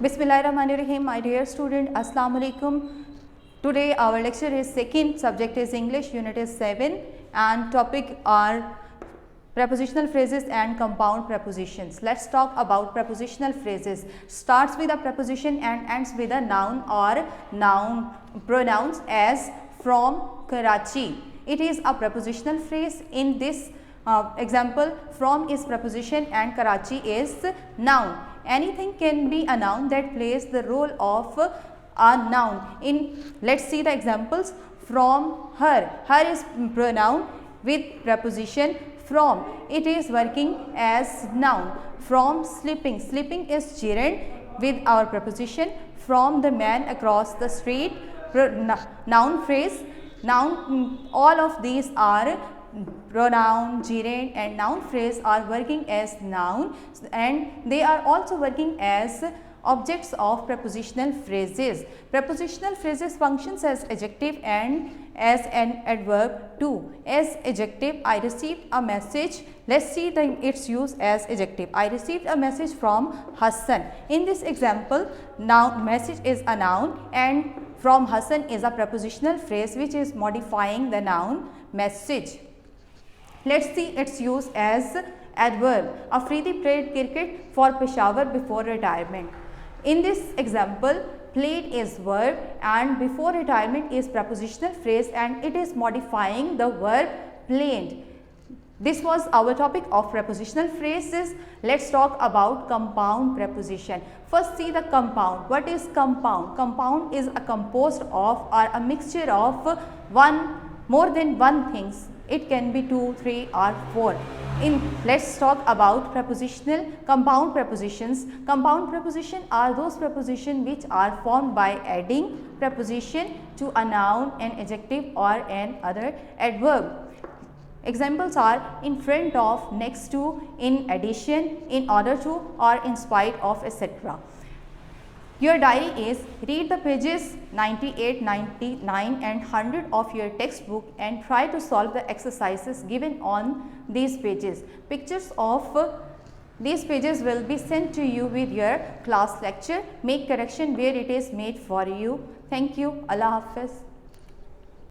Bismillahirrahmanirrahim. My dear student, Assalamu alaikum. Today our lecture is second, subject is English, unit is 7 and topic are prepositional phrases and compound prepositions. Let's talk about prepositional phrases. Starts with a preposition and ends with a noun or noun pronouns as from Karachi. It is a prepositional phrase. In this example, from is preposition and Karachi is noun. Anything can be a noun that plays the role of a noun. Let's see the examples. From her. Her is pronoun with preposition from. It is working as noun. From sleeping. Sleeping is gerund with our preposition. From the man across the street. Noun phrase. Noun. All of these are pronoun, gerund and noun phrase are working as noun and they are also working as objects of prepositional phrases. Prepositional phrases functions as adjective and as an adverb too. As adjective, I received a message. Let's see its use as adjective. I received a message from Hassan. In this example, noun message is a noun and from Hassan is a prepositional phrase which is modifying the noun message. Let's see its use as adverb. Afridi played cricket for Peshawar before retirement. In this example, played is verb and before retirement is prepositional phrase and it is modifying the verb played. This was our topic of prepositional phrases. Let's talk about compound preposition. First see the compound. What is compound? Compound is a composed of or a mixture of more than one things. It can be 2, 3 or 4. Let's talk about prepositional compound prepositions. Compound preposition are those prepositions which are formed by adding preposition to a noun, an adjective or an other adverb. Examples are in front of, next to, in addition, in order to or in spite of, etc. Your diary is read the pages 98, 99 and 100 of your textbook and try to solve the exercises given on these pages. Pictures of these pages will be sent to you with your class lecture. Make correction where it is made for you. Thank you. Allah Hafiz.